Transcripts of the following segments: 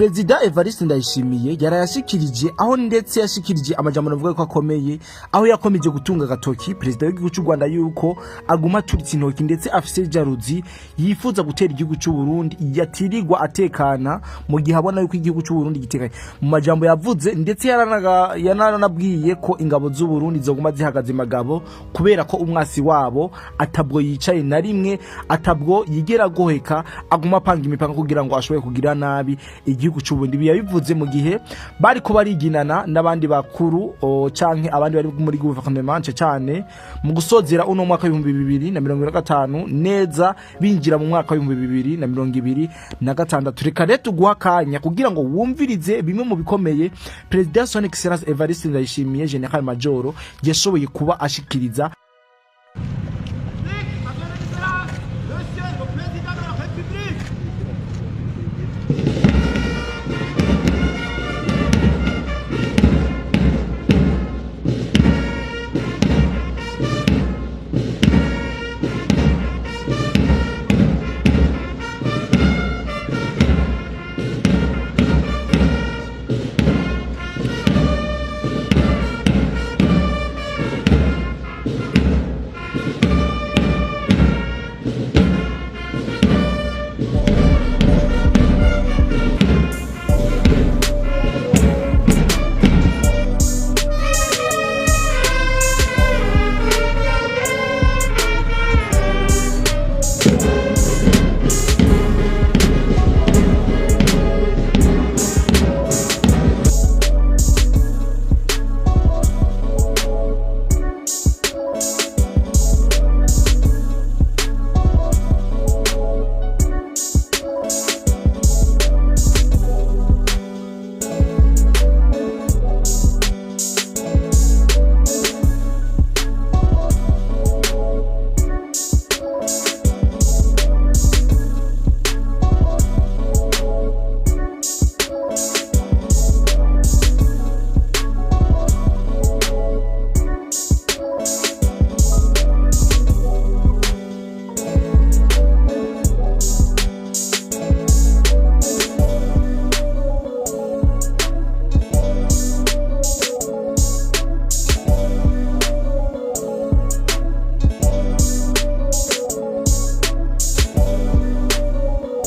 Perezida Evariste Ndayishimiye yarayashikirije aho ndetse yashikirije amajambo navuga ko akomeye aho yakomeje gutunga gatoki perezida w'igihugu cy'u Rwanda yuko aguma turitse intoki ndetse afise jaruzi yifuza gutera igihugu cy'u Burundi yatirirwa atekana mu gihe abona yuko igihugu cy'u Burundi gitekanye. Mu majambo yavuze ndetse yaranabwiye ko ingabo z'u Burundi zoguma zihagaze magabo kubera ko umwasi wabo atabwo yicaye na rimwe, atabwo yigera goheka, aguma panga imipanga kugira ngo ashobore kugira nabi igihugu cy'u Burundi. Yabivuze mu gihe bari ko bariginana n'abandi bakuru canke abandi bari muri gouvernement cyane mu gusozera uno mwaka wa 2025 neza binjira mu mwaka wa 2026. Reka rero tuguha kanya kugira ngo wumvirize bimwe mu bikomeye President Son Excellence Evariste Ndayishimiye General Major yashoboye kuba ashikiriza.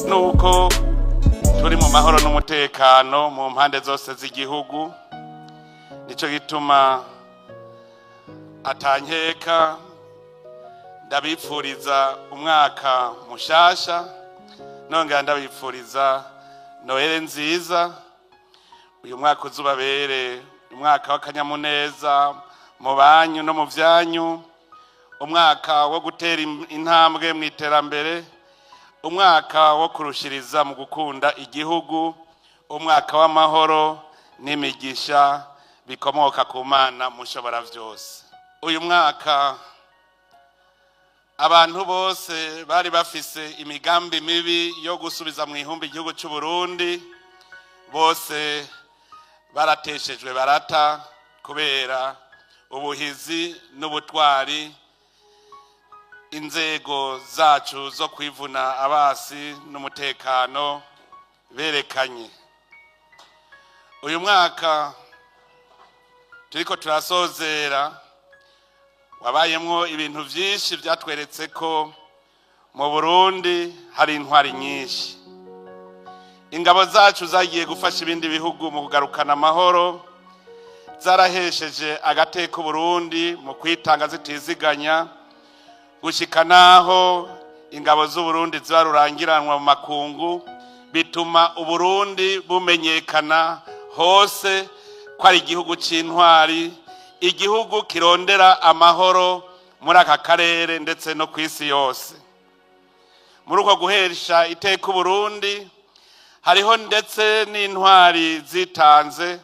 Nuko turi mu mahoro n'umutekano mu mpande zose z'igihugu, nico gituma atankeka ndabipfuriza umwaka mushasha, nongera ndabipfuriza Noel nziza. Uyu mwaka uzubabere umwaka w'akanyamuneza mu banyu no mu vyanyu, umwaka wo gutera intambwe mu iterambere, umwaka wo kurushiriza mu gukunda igihugu, umwaka w'amahoro n'imigisha bikomoka ku Mana mushobora vyose. Uyu mwaka abantu bose bari bafise imigambi mibi yo gusubiza mu ihumbi igihugu cy'u Burundi, bose barateshejwe barata kubera ubuhizi n'ubutwari inzego zacu zo kwivuna abasi n'umutekano berekanye. Uyu mwaka turiko turasozera wabayemwo ibintu vyinshi vyatweretse ko mu Burundi hari intwari nyinshi. Ingabo zacu zagiye gufasha ibindi bihugu mu kugarukana amahoro, zarahesheje agateka Burundi mu kwitanga zitiziganya, gushika naho ingabo z'u Burundi zarurangiranwa mu makungu, bituma Uburundi bumenyekana hose ko ari igihugu c'intwari, igihugu kirondera amahoro muri aka karere ndetse no kw'isi yose. Muri uko guhesha iteka Burundi hariho ndetse n'intwari zitanze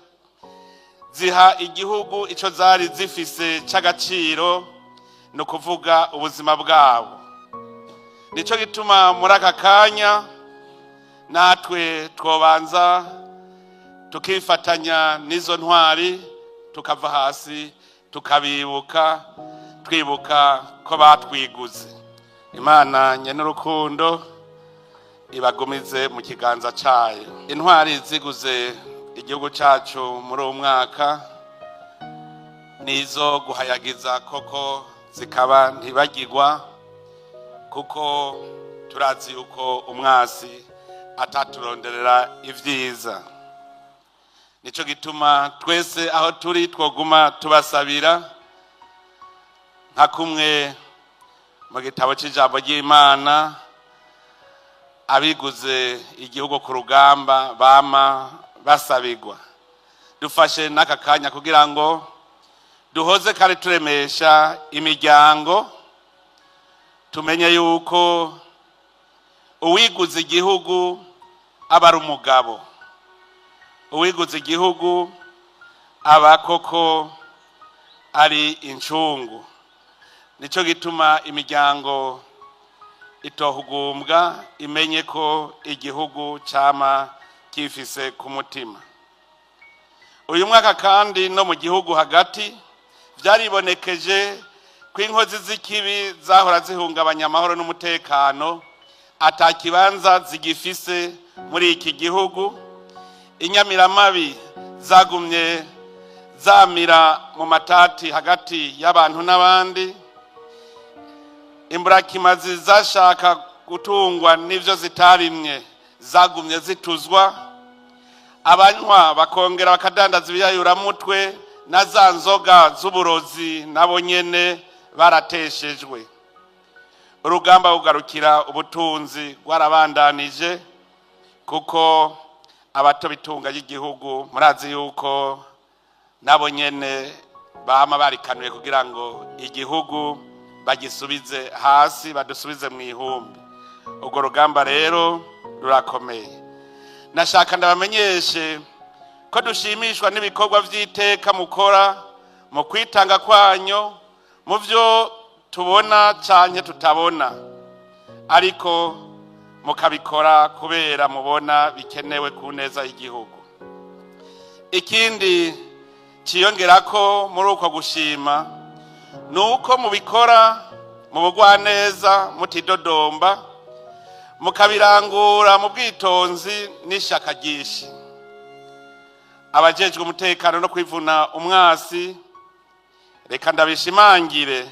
ziha igihugu ico zari zifise c'agaciro, no kuvuga ubuzima bwabo. Nico gituma muri aka kanya natwe twobanza tukifatanya n'izo ntwari, tukava hasi tukabibuka, twibuka ko batwiguze. Imana nyenurukundo ibagumize mu kiganza cayo. Intwari ziguze igihugu cacu muri uwo mwaka nizo guhayagiza koko zikaba ntibagirwa, kuko turazi yuko umwasi ataturonderera ivyiza. Nico gituma twese aho turi twoguma tubasabira nka kumwe mu gitabo c'ijambo ry'Imana abiguze igihugu ku rugamba bama basabirwa. Dufashe n'aka kanya kugira ngo duhoze kare turemesha imiryango, tumenye yuko uwiguze igihugu aba ari umugabo, uwiguze igihugu aba koko ari incungu. Nico gituma imiryango itohugumbwa imenye ko igihugu cama kifise ku mutima. Uyu mwaka kandi no mu gihugu hagati vyaribonekeje ko inkozi z'ikibi zahora zihungabanya amahoro n'umutekano atakibanza zigifise muri iki gihugu. Inyamiramabi zagumye zamira mu matati hagati y'abantu n'abandi. Imburakimazi zashaka gutungwa n'ivyo zitarimye zagumye zituzwa. Abanywa bakongera bakadandaza ibiyayuramutwe na za nzoga z'uburozi nabo nyene barateshejwe. Urugamba kugarukira ubutunzi rwarabandanije, kuko abato bitunga y'igihugu murazi yuko nabo nyene bama barikanuye kugira ngo igihugu bagisubize hasi, badusubize mu ihumbi. Urwo rugamba rero rurakomeye. Nashaka ndabamenyeshe ko dushimishwa n'ibikorwa vy'iteka mukora mu kwitanga kwanyu mu vyo tubona canke tutabona, ariko mukabikora kubera mubona bikenewe ku neza y'igihugu. Ikindi ciyongerako muri uko gushima nuko mubikora mu bugwaneza mutidodomba, mukabirangura mu bwitonzi n'ishaka ryinshi. Abajejwe umutekano no kwivuna umwasi, reka ndabishimangire,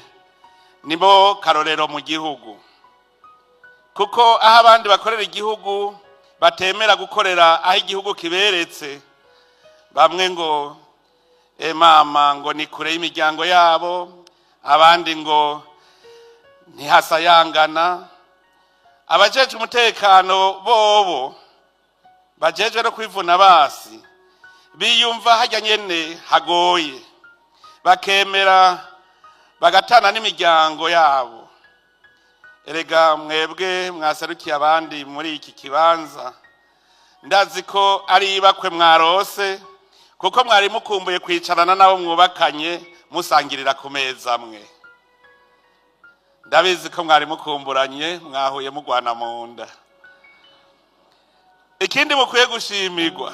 nibo karorero mu gihugu, kuko aho abandi bakorera igihugu batemera gukorera aho igihugu kiberetse, bamwe ngo mama ngo ni kure y'imiryango yabo, abandi ngo ntihasayangana. Abajejwe umutekano bobo bajejwe no kwivuna basi biyumva hajya nyene hagoye, bakemera bagatana n'imiryango yabo. Erega mwebwe mwaserukiye abandi muri iki kibanza, ndazi ko ari ibakwe mwarose, kuko mwari mukumbuye kwicarana nabo mwubakanye musangirira ku meza amwe. Ndabizi ko mwari mukumburanye, mwahuye mugwana mu nda. Ikindi mukwiye gushimirwa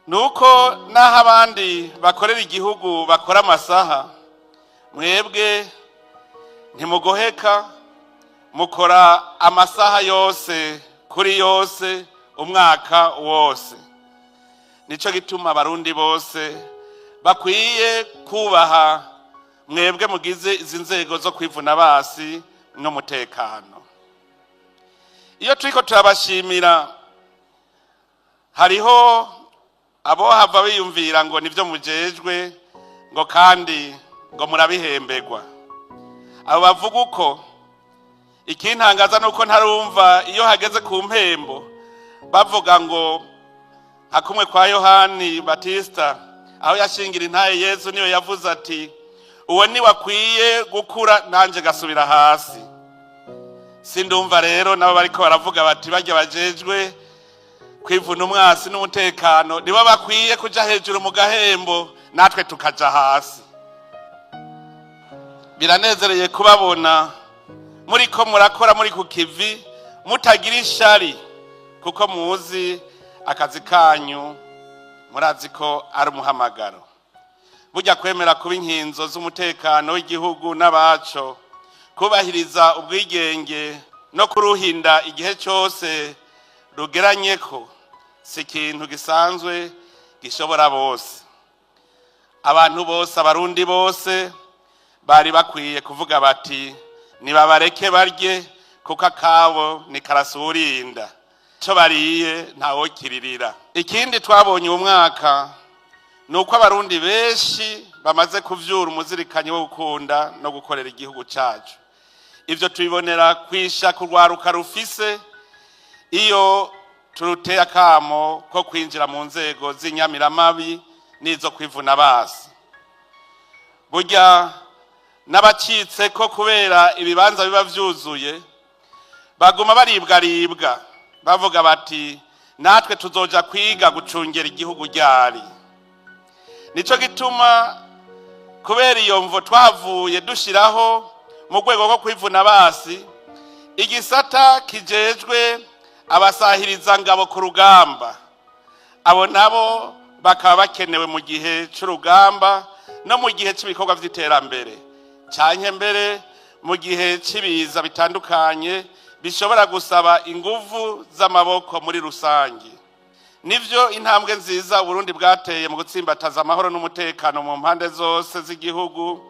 nuko naho abandi bakorera igihugu bakora amasaha, mwebwe ntimugoheka, mukora amasaha yose kuri yose umwaka wose. Nico gituma abarundi bose bakwiye kubaha mwebwe mugize izi nzego zo kwivuna basi n'umutekano. Iyo turiko turabashimira, hariho abo hava biyumvira ngo nivyo mujejwe, ngo kandi ngo murabihemberwa. Abo bavuga uko, ikintangaza nuko ntarumva iyo hageze ku mpembo bavuga ngo hakumwe kwa Yohani Batista aho yashingira intaye Yesu niyo yavuze ati uwo ni wakwiye gukura nanje gasubira hasi. Sindumva rero nabo bariko baravuga bati bajya bajejwe kwivuna umwasi n'umutekano nibo bakwiye kuja hejuru mu gahembo natwe tukaja hasi. Biranezereye kubabona muriko murakora muri ku kivi mutagira ishari, kuko muzi akazi kanyu, murazi ko ari umuhamagaro. Burya kwemera kuba inkinzo z'umutekano w'igihugu n'abaco, kubahiriza ubwigenge no kuruhinda igihe cyose rugeranye ko si ikintu gisanzwe gishobora bose. Abantu bose, abarundi bose bari bakwiye kuvuga bati nibabareke barye kuko akabo ni karasurinda, cyo bariye ntawo kiririra. Ikindi twabonye uyu mwaka nuko abarundi benshi bamaze kuvyura umuzirikanyi wo gukunda no gukorera igihugu cyacu. Ivyo tubibonera kwisha kurwaruka rufise iyo turuteye akamo ko kwinjira mu nzego z'inyamiramabi nizo kwivuna basi. Burya n'abacitse ko kubera ibibanza biba vyuzuye baguma baribwa bavuga bati natwe tuzoja kwiga gucungera igihugu ryari. Nico gituma kubera iyo mvo twavuye dushiraho mu rwego rwo kwivuna basi igisata kijejwe abasahiriza ngabo ku rugamba. Abo nabo bakaba bakenewe mu gihe c'urugamba no mu gihe cy'ibikorwa vy'iterambere, canke mbere mu gihe cy'ibiza bitandukanye bishobora gusaba inguvu z'amaboko muri rusangi. Nivyo intambwe nziza Burundi bwateye mu gutsimbataza amahoro n'umutekano mu mpande zose z'igihugu,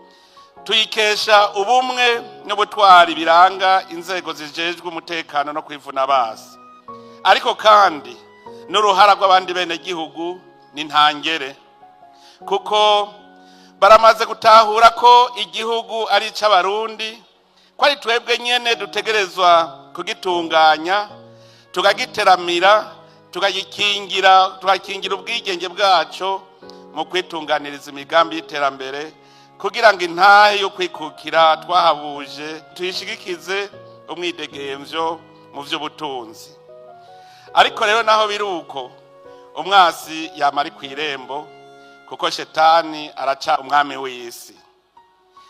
tuyikesha ubumwe n'ubutwari biranga inzego zijejwe umutekano no kwivuna basi. Ariko kandi n'uruhara rw'abandi bene gihugu ni ntangere, kuko baramaze gutahura ko igihugu ari c'abarundi, ko ari twebwe nyene dutegerezwa kugitunganya, tukagiteramira, tukagikingira ubwigenge bwacu mu kwitunganiriza imigambi y'iterambere, kugira ngo intahe yo kwikukira twahabuje tuyishigikize umwidegemvyo mu vy'ubutunzi. Ariko rero naho biruko umwasi yamari kw'irembo, kuko shetani araca umwami w'isi.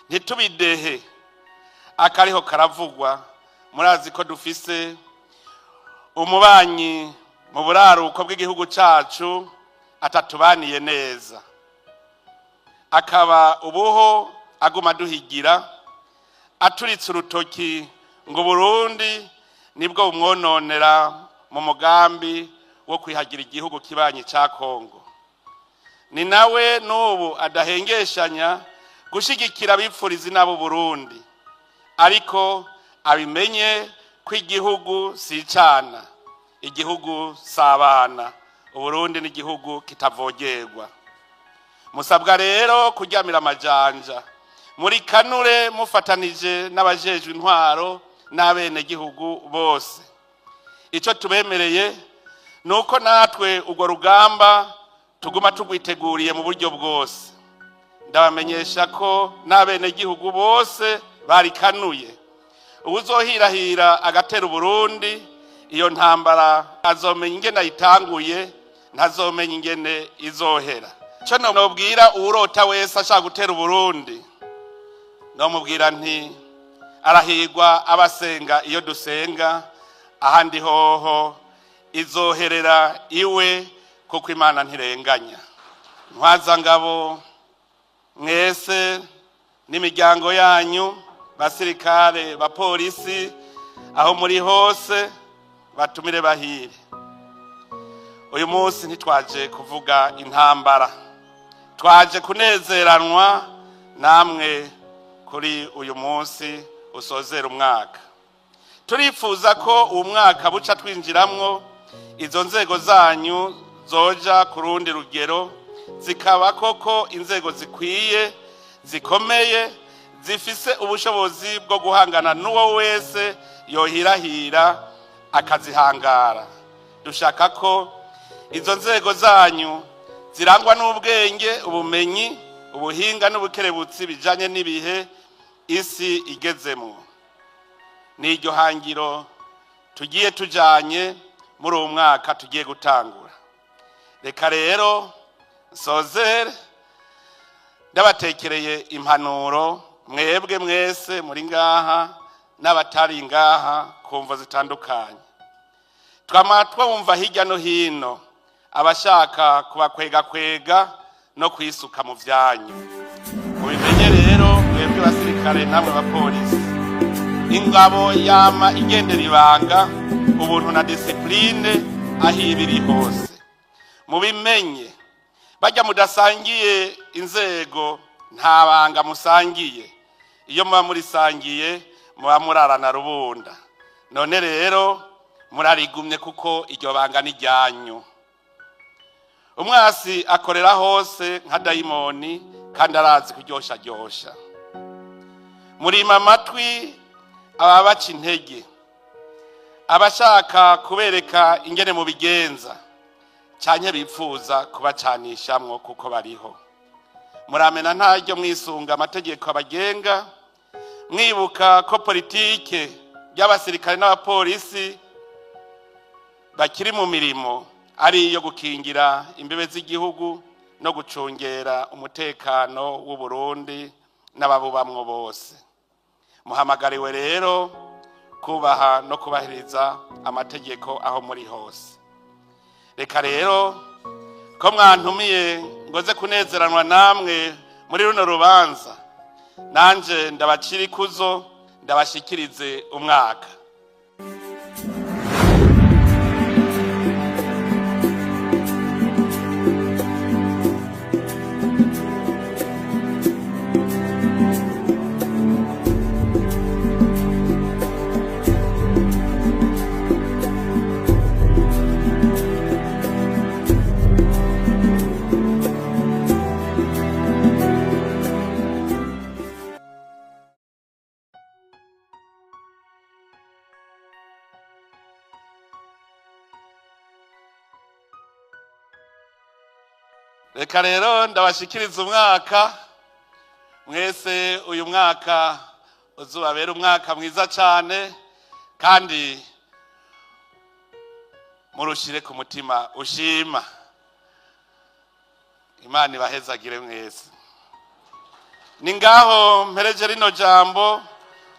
Ntitubidehe akariho karavugwa. Murazi ko dufise umubanyi mu buraruko bw'igihugu cacu atatubaniye neza, akaba ubuho aguma duhigira aturitse urutoki ngo Burundi nibwo bumwononera mu mugambi wo kwihagira igihugu kibanyi ca Kongo. Ni nawe n'ubu adahengeshanya gushigikira abipfuriza nabo Burundi, ariko abimenye ko igihugu si icana, igihugu sabana, Uburundi ni igihugu kitavogerwa. Musabwa rero kuryamira amajanja, muri kanure mufatanije n'abajejwe intwaro n'abene gihugu bose. Ico tubemereye nuko natwe urwo rugamba tuguma tugwiteguriye mu buryo bwose. Ndabamenyesha ko n'abene gihugu bose barikanuye. Uwuzohirahira agatera Burundi, iyo ntambara azomenya ingene ayitanguye, ntazomenya ingene izohera. Cyo nobwira urota wese ashaka gutera Burundi, nomubwira nti arahirwa abasenga iyo dusenga, ahandi hoho izoherera iwe kuko Imana ntirenganya. Ntwazangabo mwese n'imiryango yanyu, basirikare, bapolisi, aho muri hose batumire bahire. Uyu munsi ntitwaje kuvuga intambara, twaje kunezeranwa namwe kuri uyu munsi usozera umwaka. Turifuza ko uyu mwaka buca twinjiramwo izo nzego zanyu zoja ku rundi rugero, zikaba koko inzego zikwiye, zikomeye, zifise ubushobozi bwo guhangana n'uwo wese yohirahira akazihangara. Dushaka ko izo nzego zanyu zirangwa n'ubwenge, ubumenyi, ubuhinga n'ubukerebutsi bijanye n'ibihe isi igezemo. N'iryo hangiro tugiye tujanye muri uwo mwaka tugiye gutangura. Reka rero nsozere ndabatekereye impanuro mwebwe mwese muri ngaha n'abatari ngaha kumva zitandukanye. Twama twumva hirya no hino abashaka kubakwega no kwisuka mu vyanyu. Mubimenye rero mwebwe basirikare namwe bapolisi, ingabo yama igendera ibanga ubuntu na disipline aho ibiri hose. Mubimenye bajya mudasangiye inzego nta banga musangiye, iyo muba murisangiye muba murarana rubunda. None rero murarigumye kuko iryo banga ni ryanyu. Umwasi akorera hose nka dayimoni kandi arazi kuryosha. Murima amatwi ababaca intege, abashaka kubereka ingene mu bigenza canke bipfuza kubacanishamwo kuko bariho. Muramena ntaryo mwisunga amategeko abagenga, mwibuka ko politike y'abasirikare n'abapolisi bakiri mu mirimo ari iyo gukingira imbibe z'igihugu no gucungera umutekano w'u Burundi n'ababubamwo bose. Muhamagariwe rero kubaha no kubahiriza amategeko aho muri hose. Reka rero ko mwantumiye ngoze kunezeranwa namwe muri runo rubanza, nanje ndabacira ikuzo ndabashikirize umwaka. Reka rero ndabashikiriza umwaka. Mwese uyu mwaka uzubabera umwaka mwiza cyane, kandi murushire ku mutima ushima. Imana ibahezagire mwese. Ni ngaho mpereje rino jambo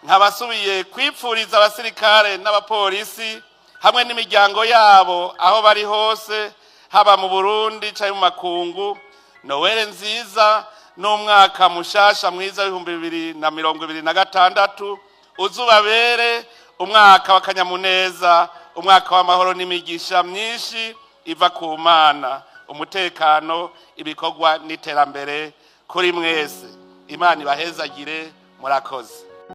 nkabasubiye kwipfuriza abasirikare n'abapolisi hamwe n'imiryango yabo aho bari hose, haba mu Burundi cyangwa mu makungu, Noel nziza n'umwaka mushasha mwiza w'2026 uzubabere umwaka w'akanyamuneza, umwaka w'amahoro n'imigisha myinshi iva ku Mana, umutekano, ibikorwa n'iterambere kuri mwese. Imana ibahezagire, murakoze.